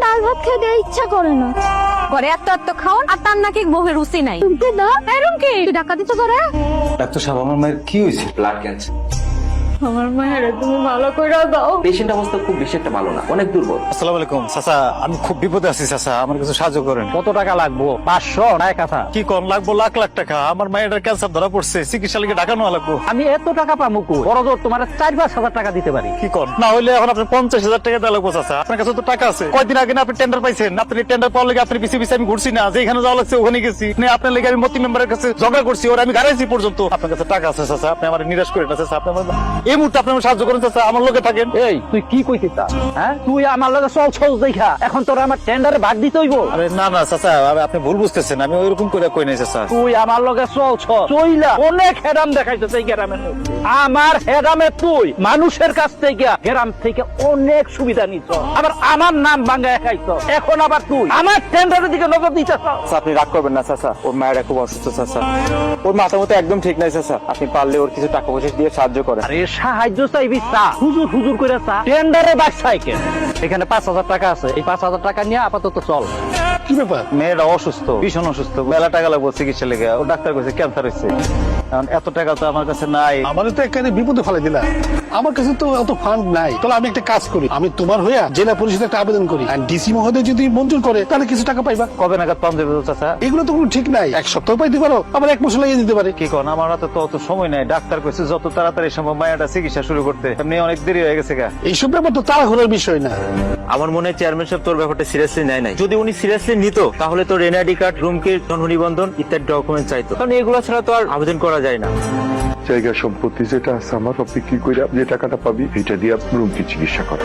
ডাল ভাত খেতে ইচ্ছা করে না। ঘরে এত খাওয়ান আর তার নাকি বউয়ের রুচি নাই। তুমি না এরকম কি তুই টাকা দিতে করে? ডাক্তার সাহেব, আমার মায়ের কি হয়েছে? Blood cancer. আমার মায়ের তুমি ভালো করে দাও। পেশেন্ট অবস্থা খুব বেশি একটা ভালো না, অনেক দুর্বল। আসসালামু আলাইকুম চাচা, আমি খুব বিপদে আছি চাচা, আমার কিছু সাহায্য করেন। কত টাকা লাগবো? 500 টাকা। কি কম লাগবো? লাখ লাখ টাকা। আমার মায়ের ক্যান্সার ধরা পড়ছে, চিকিৎসা লেগে টাকা নেওয়া লাগবো। আমি এত টাকা পাবো কই? বড় জোর তোমার 4-5 হাজার টাকা দিতে পারি। কি কর না হইলে এখন আপনার 50,000 টাকা দেওয়া লাগবো চাচা। আপনার কাছে তো টাকা আছে। কয়দিন আগে না আপনি টেন্ডার পাইছেন? আপনি টেন্ডার পাওয়ার লেগে আপনি পিছিয়ে আমি ঘুরছি না, যেখানে যাওয়া লাগছে ওখানে গেছি। আপনার লেগে আমি মতি মেম্বারের কাছে ঝগড়া করছি, ওর আমি গাড়াইছি পর্যন্ত। আপনার কাছে টাকা আছে চাচা, আপনি আমার নিরাশ করে না চাচা। আপনি এই মুহূর্তে আপনি আমার সাহায্য করেন চাচা, আমার লোকে থাকেন। এই তুই কি কইছিস? হ্যাঁ, তুই আমার লগে চল ছল দেখা এখন তোর আমার টেন্ডারে ভাগ দিতে হইব। আরে না না চাচা, আপনি ভুল বুঝতেছেন, আমি ওইরকম করে কই নাই চাচা। তুই আমার লগে চল চইলা অনেক হেরাম দেখাইতেছে এই গ্রামের মধ্যে। আমার হেরামে তুই মানুষের কাছ থেকে গ্রাম থেকে অনেক সুবিধা নিছ, আবার আমার নাম ভাঙায় খাইছ। এখন আবার তুই আমার টেন্ডারের দিকে নজর দিতেছ। আপনি রাগ করবেন না চাচা, ওর মায়েরা খুব অসুস্থ চাচা, ওর মাথা মতো একদম ঠিক নাই চাচা। আপনি পারলে ওর কিছু টাকা পয়সা দিয়ে সাহায্য করেন। আরে সাহায্য চাইবি চা, হুজুর করে চা, টেন্ডারে বাগ সাইকেল। এখানে 5,000 টাকা আছে, এই 5,000 টাকা নিয়ে আপাতত চল। কি ব্যাপার? মেয়েটা অসুস্থ, ভীষণ অসুস্থ, মেলা টাকা লাগবো চিকিৎসা লেগে। ও ডাক্তার কইছে ক্যান্সার হয়েছে। এখন এত টাকা তো আমার কাছে নাই। আমাদের তো এখানে বিপদে ফেলে দিলা। আমার কাছে তো অত ফান্ড নাই। তাহলে আমি একটা কাজ করি, আমি তোমার হইয়া জেলা পরিষদে একটা আবেদন করি, আর ডিসি মহোদয় যদি মঞ্জুর করে তাহলে কিছু টাকা পাইবা। কবে নাগাদ পাম দেবে চাচা? এগুলো তো কোনো ঠিক নাই, 1 সপ্তাহ পাইতে পারো, আবার 1 মাস লাগিয়ে দিতে পারে। কি কোন, আমার হাতে তো অত সময় নাই। ডাক্তার কইছে যত তাড়াতাড়ি সম্ভব মায়াটা চিকিৎসা শুরু করতে। এমনি অনেক দেরি হয়ে গেছে গা। এইসব ব্যাপার তো তাড়াহুড়োর বিষয় না। আমার মনে হয় চেয়ারম্যান সাহেব তোর ব্যাপারটা সিরিয়াসলি নেয় নাই। যদি উনি সিরিয়াসলি নিত তাহলে তোর এনআইডি কার্ড, রুমকে জন্ম নিবন্ধন ইত্যাদি ডকুমেন্ট চাইতো, কারণ এগুলো ছাড়া তো আর আবেদন করা যায় না। জায়গা সম্পত্তি যেটা আছে আমার, সব বিক্রি করে যে টাকাটা পাবি এটা দিয়ে রুমকে চিকিৎসা করা।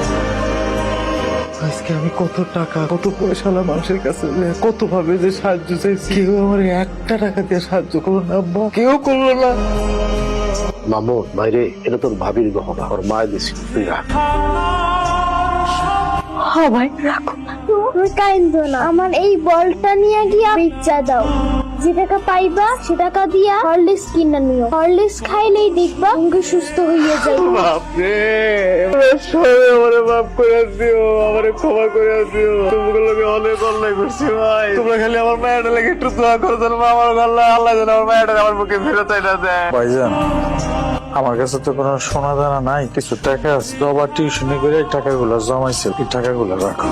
আজকে আমি কত টাকা কত পয়সাওয়ালা মানুষের কাছে কত ভাবে যে সাহায্য চাইছি, কেউ আমার একটা টাকা দিয়ে সাহায্য করলো না আব্বা, কেউ করলো না। মামুন বাইরে, এটা তোর ভাবির গহনা, ওর মায়ের দিছি, তুই রাখ। হ্যাঁ ভাই রাখো। তুমি কাইন্দ না, আমার এই বলটা নিয়ে গিয়া বেচা দাও। যে টাকা পাইবা সে টাকা দিয়া হরলিক্স কিনে নিও। হরলিক্স খাইলেই দেখবা তুমি সুস্থ হইয়া যাবে। বাপরে, আমারে মাফ করে দিও, আমারে ক্ষমা করে দিও। তোমাগুলোকে অনেক অন্যায় করছি ভাই। তোমরা খালি আমার মায়ের লাগে একটু দোয়া করো যেন আমার আল্লাহ আল্লাহ যেন আমার মায়ের আমার বুকে ফেরত আইনা দেয়। ভাইজান, আমার কাছে তো কোনো সোনা দানা নাই, কিছু টাকা আছে। তো আবার টিউশনি করে এই টাকাগুলো জমাইছিল, এই টাকাগুলো রাখো।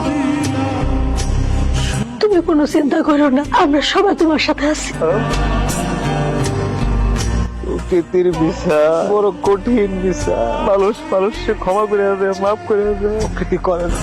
তুমি কোনো চিন্তা করো না, আমরা সবাই তোমার সাথে আছি। প্রকৃতির বিচার বড় কঠিন বিচার। মানুষকে ক্ষমা করে দেয়, মাফ করে দেয়। প্রকৃতি করে না।